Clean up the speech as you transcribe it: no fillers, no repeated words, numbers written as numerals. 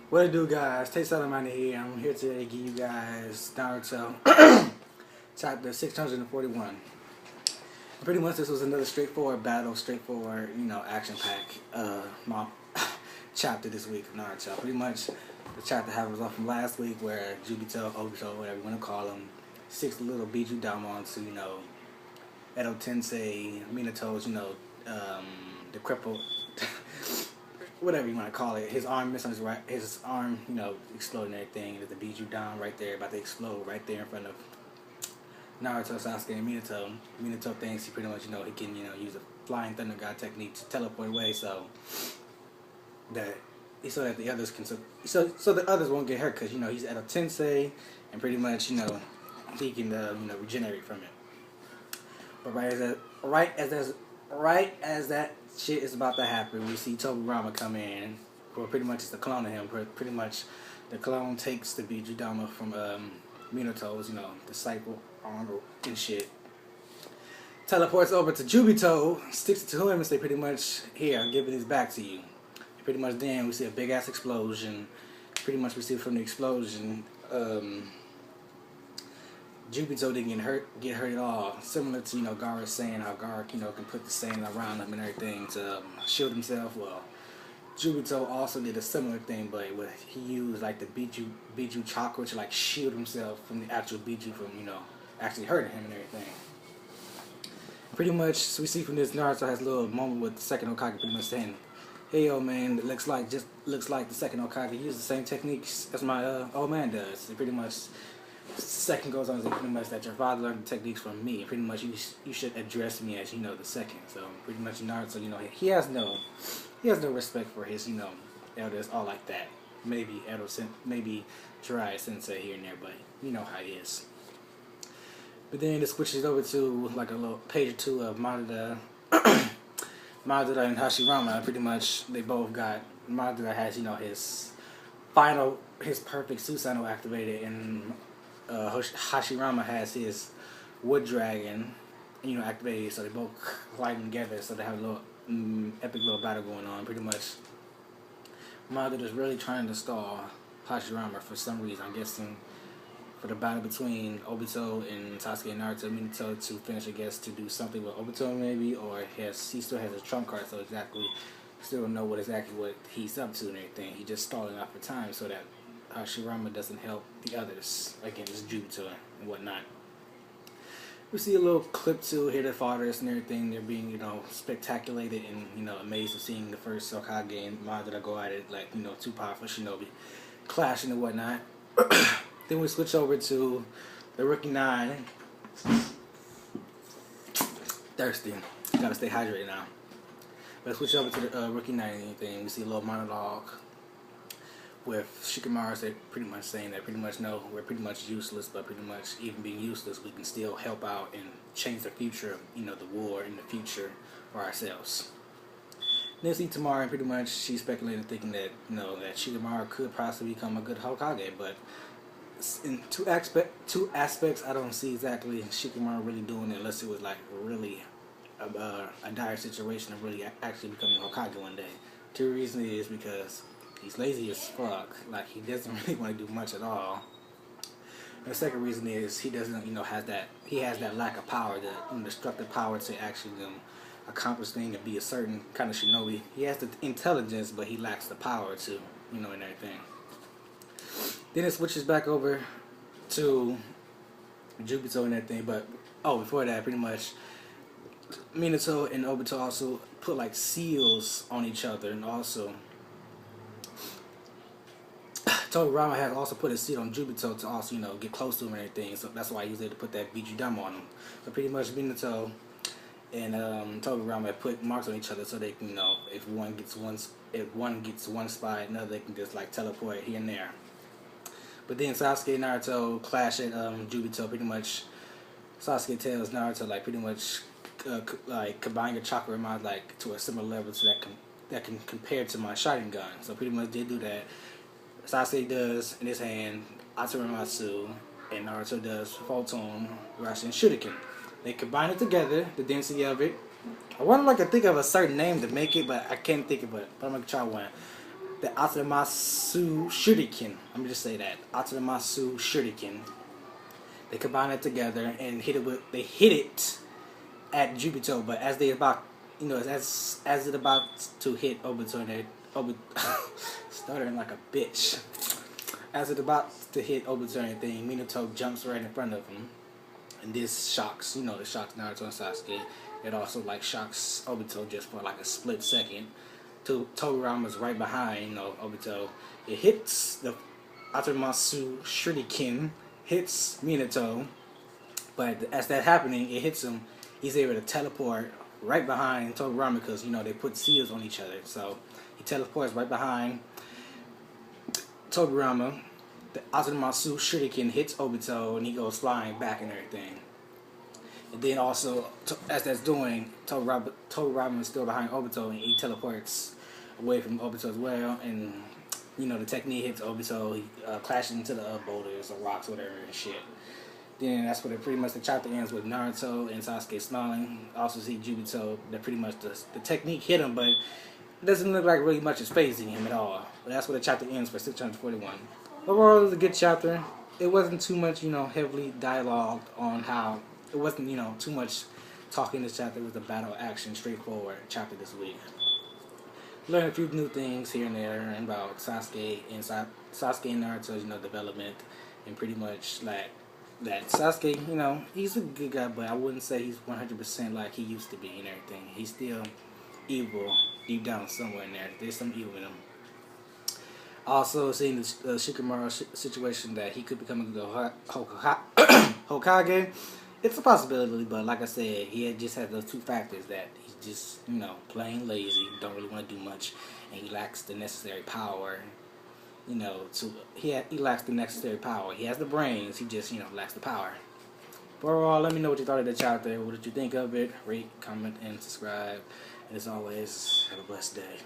What it do, guys? Taste Salamani here. I'm here today to give you guys Naruto chapter 641. Pretty much this was another straightforward battle, straightforward, action pack chapter this week of Naruto. Pretty much the chapter happens off from last week where Jubito, Obito, whatever you want to call him, sticks a little Biju Dama onto, Edo Tensei, Minato's, the crippled whatever you want to call it, his arm missing his arm, exploding and everything. There's the Biju down right there, about to explode right there in front of Naruto, Sasuke, and Minato. Minato thinks he pretty much, he can, use a flying thunder god technique to teleport away, so that the others can, so the others won't get hurt, because he's at a Tensei, and pretty much, he can, regenerate from it. But right as that shit is about to happen, we see Tobirama come in. Well, pretty much it's the clone of him. Pretty much the clone takes the Biju Dama from Minato's, disciple armor and shit. Teleports over to Jubito, sticks it to him and say pretty much, here, I'm giving this back to you. And pretty much then we see a big ass explosion. Pretty much we see from the explosion, Jubito didn't get hurt at all. Similar to, Gaara's saying how Gaara, can put the sand around him and everything to shield himself. Well, Jubito also did a similar thing, but he used like the Biju chakra to like shield himself from the actual Biju from, actually hurting him and everything. Pretty much, so we see from this, Naruto has a little moment with the Second Hokage pretty much saying, hey, old man, it looks like the Second Hokage used the same techniques as my old man does. It pretty much, second goes on and says pretty much that your father learned the techniques from me. Pretty much you should address me as the second. So pretty much Naruto, he has no respect for his elders all like that. Maybe maybe Jiraiya Sensei here and there, but you know how he is. But then it switches over to like a little page or two of Madara, Madara and Hashirama. Pretty much they both got, Madara has his perfect Susanoo activated, and Hashirama has his wood dragon, activated, so they both collide together, so they have a little epic little battle going on. Pretty much, Madara's really trying to stall Hashirama for some reason. I'm guessing for the battle between Obito and Sasuke and Naruto, Minato to finish, I guess, to do something with Obito maybe, or he still has a trump card, so still don't know exactly what he's up to and everything. He's just stalling out for time so that Hashirama doesn't help the others against Jutsu and whatnot. We see a little clip too here, the fathers and everything. They're being, spectaculated and, amazed of seeing the first Hokage and Madara go at it like, two powerful shinobi clashing and whatnot. Then we switch over to the Rookie 9. Thirsty. Gotta stay hydrated now. Let's switch over to the Rookie 9 and anything. We see a little monologue with Shikamaru pretty much saying that pretty much no, we're pretty much useless, but pretty much even being useless, we can still help out and change the future of, the war in the future for ourselves. Then see Tamara, and pretty much she's speculating, thinking that, that Shikamaru could possibly become a good Hokage, but in two aspects, I don't see exactly Shikamaru really doing it unless it was like really a dire situation of really actually becoming Hokage one day. Two reasons is because he's lazy as fuck. Like, he doesn't really want to do much at all. And the second reason is he doesn't, he has that lack of power, the destructive power to actually accomplish things and be a certain kind of shinobi. He has the intelligence, but he lacks the power to, and everything. Then it switches back over to Jubito and everything, but before that, pretty much Minato and Obito also put like seals on each other, and also Tobirama has also put a seal on Jubito to also, get close to him and everything. So that's why he was able to put that Biju Dama on him. So pretty much Minato and Tobirama put marks on each other so they can, if one gets one spot, another they can just like teleport here and there. But then Sasuke and Naruto clash at Jubito. Pretty much Sasuke tells Naruto like pretty much like combine your chakra and mind like to a similar level so that can compare to my Sharingan. So pretty much they do that. Sasuke does in his hand Ataramatsu, and Naruto does Photon, Rasen, Shuriken. They combine it together, the density of it. I want to think of a certain name to make it, but I can't think of it. But I'm gonna try one. the Atamasu Shuriken. I'm gonna just say that Atamasu Shuriken. They combine it together and hit it at Jubito, but as they about, as it about to hit Obito, and stuttering like a bitch. As it about to hit Obito and everything, Minato jumps right in front of him, and this shocks, it shocks Naruto and Sasuke. It also shocks Obito just for like a split second. Togurama's right behind, Obito. It hits the Atamasu Shuriken, hits Minato, but as that happening, it hits him. He's able to teleport right behind Togurama because they put seals on each other. So he teleports right behind Togurama. The Atamasu Shuriken hits Obito and he goes flying back and everything. And then also, as that's doing, Togurama is still behind Obito and he teleports away from Obito as well. And the technique hits Obito, he clashes into the boulders or rocks, whatever and shit. Then that's where pretty much the chapter ends with Naruto and Sasuke snarling. Also see Jubito that pretty much the technique hit him, but it doesn't look like really much is phasing him at all. But that's where the chapter ends for 641. Overall, it was a good chapter. It wasn't too much, heavily dialogued on how. It wasn't, too much talking this chapter. It was a battle action, straightforward chapter this week. Learned a few new things here and there about Sasuke and Naruto's, development, and pretty much like that Sasuke, he's a good guy, but I wouldn't say he's 100% like he used to be and everything. He's still evil deep down somewhere in there. There's some evil in him. Also, seeing the Shikamaru situation that he could become a good Hokage, it's a possibility, but like I said, he just has those two factors that he's just, plain lazy, don't really want to do much, and he lacks the necessary power, he lacks the necessary power. He has the brains, he just, lacks the power. But overall, let me know what you thought of the chapter. What did you think of it? Rate, comment, and subscribe. And as always, have a blessed day.